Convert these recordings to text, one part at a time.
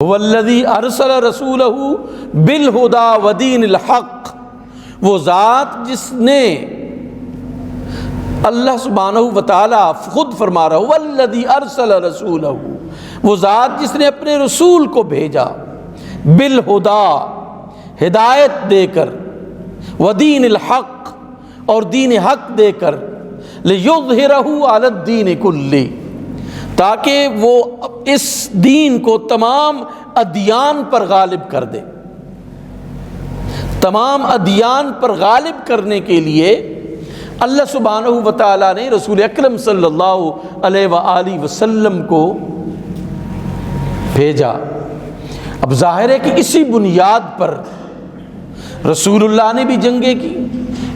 والذی ارسل رسولہ بالہدی ودین الحق، وہ ذات جس نے، اللہ سبحانہ وتعالی خود فرما رہا ہے والذی ارسل رسولہ، وہ ذات جس نے اپنے رسول کو بھیجا بالہدی، ہدایت دے کر، ودین الحق، اور دین حق دے کر، لیظہرہ علی الدین کلہ، تاکہ وہ اس دین کو تمام ادیان پر غالب کر دے۔ تمام ادیان پر غالب کرنے کے لیے اللہ سبحانہ وتعالیٰ نے رسول اکرم صلی اللہ علیہ وآلہ وسلم کو بھیجا۔ اب ظاہر ہے کہ اسی بنیاد پر رسول اللہ نے بھی جنگیں کی،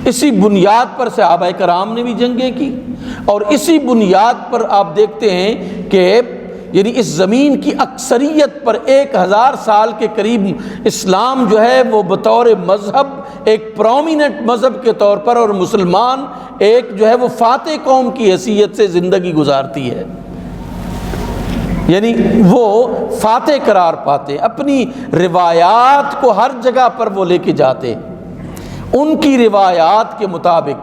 اسی بنیاد پر صحابہ کرام نے بھی جنگیں کی، اور اسی بنیاد پر آپ دیکھتے ہیں کہ یعنی اس زمین کی اکثریت پر 1000 سال کے قریب اسلام جو ہے وہ بطور مذہب ایک پرومیننٹ مذہب کے طور پر، اور مسلمان ایک جو ہے وہ فاتح قوم کی حیثیت سے زندگی گزارتی ہے، یعنی وہ فاتح قرار پاتے، اپنی روایات کو ہر جگہ پر وہ لے کے جاتے، ان کی روایات کے مطابق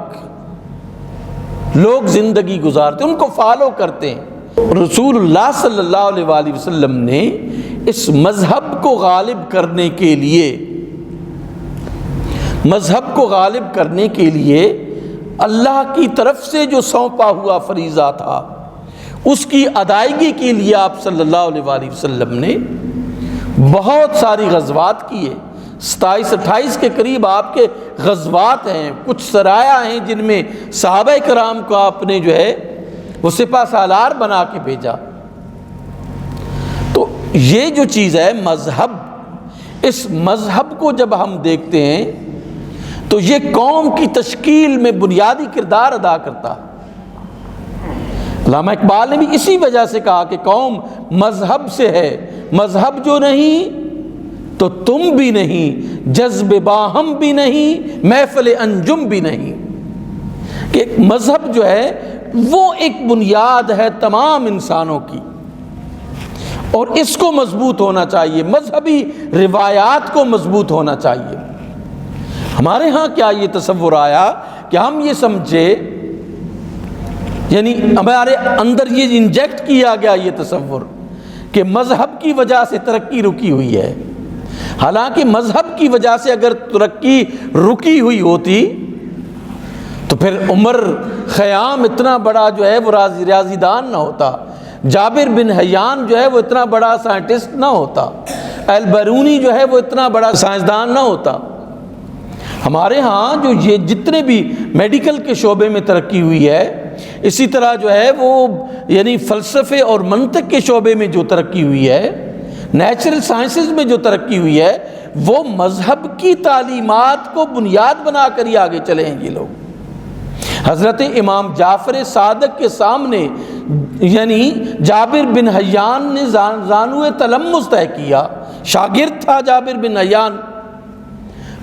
لوگ زندگی گزارتے، ان کو فالو کرتے ہیں۔ رسول اللہ صلی اللہ علیہ وآلہ وسلم نے اس مذہب کو غالب کرنے کے لیے، مذہب کو غالب کرنے کے لیے اللہ کی طرف سے جو سونپا ہوا فریضہ تھا، اس کی ادائیگی کے لیے آپ صلی اللہ علیہ وآلہ وسلم نے بہت ساری غزوات کیے، 27-28 کے قریب آپ کے غزوات ہیں، کچھ سرایہ ہیں جن میں صحابہ کرام کو آپ نے جو ہے وہ سپہ سالار بنا کے بھیجا۔ تو یہ جو چیز ہے مذہب، اس مذہب کو جب ہم دیکھتے ہیں تو یہ قوم کی تشکیل میں بنیادی کردار ادا کرتا ہے۔ علامہ اقبال نے بھی اسی وجہ سے کہا کہ قوم مذہب سے ہے، مذہب جو نہیں تو تم بھی نہیں، جذب باہم بھی نہیں، محفل انجم بھی نہیں، کہ مذہب جو ہے وہ ایک بنیاد ہے تمام انسانوں کی، اور اس کو مضبوط ہونا چاہیے، مذہبی روایات کو مضبوط ہونا چاہیے۔ ہمارے ہاں کیا یہ تصور آیا کہ ہم یہ سمجھے، یعنی ہمارے اندر یہ انجیکٹ کیا گیا یہ تصور کہ مذہب کی وجہ سے ترقی رکی ہوئی ہے، حالانکہ مذہب کی وجہ سے اگر ترقی رکی ہوئی ہوتی تو پھر عمر خیام اتنا بڑا جو ہے وہ ریاضی دان نہ ہوتا، جابر بن حیان جو ہے وہ اتنا بڑا سائنٹسٹ نہ ہوتا، البرونی جو ہے وہ اتنا بڑا سائنسدان نہ ہوتا۔ ہمارے ہاں جو یہ جتنے بھی میڈیکل کے شعبے میں ترقی ہوئی ہے، اسی طرح جو ہے وہ یعنی فلسفے اور منطق کے شعبے میں جو ترقی ہوئی ہے، نیچرل سائنسز میں جو ترقی ہوئی ہے، وہ مذہب کی تعلیمات کو بنیاد بنا کر ہی آگے چلے ہیں یہ لوگ۔ حضرت امام جعفر صادق کے سامنے یعنی جابر بن حیان نے زانو تلمس طے کیا، شاگرد تھا جابر بن حیان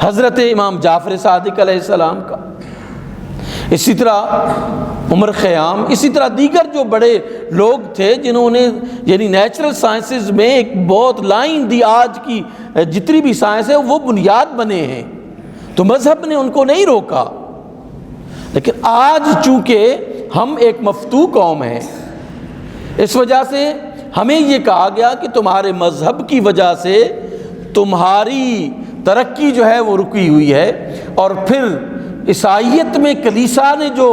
حضرت امام جعفر صادق علیہ السلام کا۔ اسی طرح عمر خیام، اسی طرح دیگر جو بڑے لوگ تھے جنہوں نے یعنی نیچرل سائنسز میں ایک بہت لائن دی، آج کی جتنی بھی سائنس ہے وہ بنیاد بنے ہیں، تو مذہب نے ان کو نہیں روکا۔ لیکن آج چونکہ ہم ایک مفتو قوم ہیں، اس وجہ سے ہمیں یہ کہا گیا کہ تمہارے مذہب کی وجہ سے تمہاری ترقی جو ہے وہ رکی ہوئی ہے، اور پھر عیسائیت میں کلیسا نے جو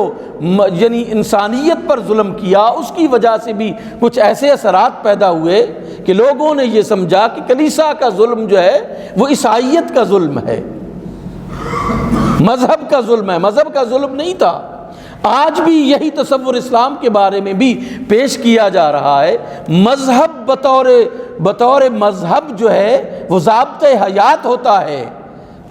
یعنی انسانیت پر ظلم کیا، اس کی وجہ سے بھی کچھ ایسے اثرات پیدا ہوئے کہ لوگوں نے یہ سمجھا کہ کلیسا کا ظلم جو ہے وہ عیسائیت کا ظلم ہے، مذہب کا ظلم ہے، مذہب کا ظلم نہیں تھا۔ آج بھی یہی تصور اسلام کے بارے میں بھی پیش کیا جا رہا ہے، مذہب بطور مذہب جو ہے وہ ضابطۂ حیات ہوتا ہے،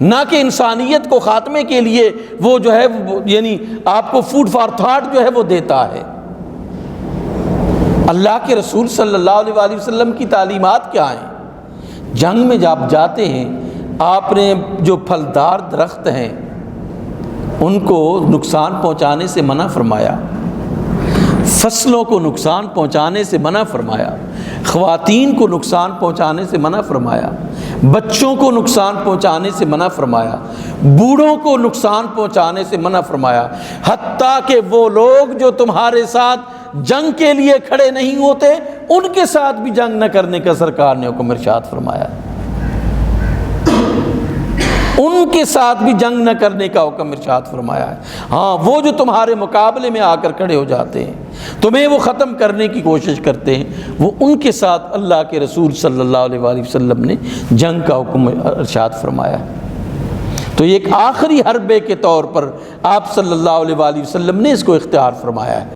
نہ کہ انسانیت کو خاتمے کے لیے وہ جو ہے یعنی آپ کو فوڈ فار تھاٹ جو ہے وہ دیتا ہے۔ اللہ کے رسول صلی اللہ علیہ وآلہ وسلم کی تعلیمات کیا ہیں؟ جنگ میں جب جاتے ہیں آپ نے جو پھلدار درخت ہیں ان کو نقصان پہنچانے سے منع فرمایا، فصلوں کو نقصان پہنچانے سے منع فرمایا، خواتین کو نقصان پہنچانے سے منع فرمایا، بچوں کو نقصان پہنچانے سے منع فرمایا، بوڑھوں کو نقصان پہنچانے سے منع فرمایا، حتیٰ کہ وہ لوگ جو تمہارے ساتھ جنگ کے لیے کھڑے نہیں ہوتے ان کے ساتھ بھی جنگ نہ کرنے کا سرکار نے حکم ارشاد فرمایا، ان کے ساتھ بھی جنگ نہ کرنے کا حکم ارشاد فرمایا ہے۔ ہاں، وہ جو تمہارے مقابلے میں آ کر کھڑے ہو جاتے ہیں، تمہیں وہ ختم کرنے کی کوشش کرتے ہیں، وہ ان کے ساتھ اللہ کے رسول صلی اللہ علیہ وآلہ وسلم نے جنگ کا حکم ارشاد فرمایا ہے۔ تو یہ ایک آخری حربے کے طور پر آپ صلی اللہ علیہ وآلہ وسلم نے اس کو اختیار فرمایا ہے۔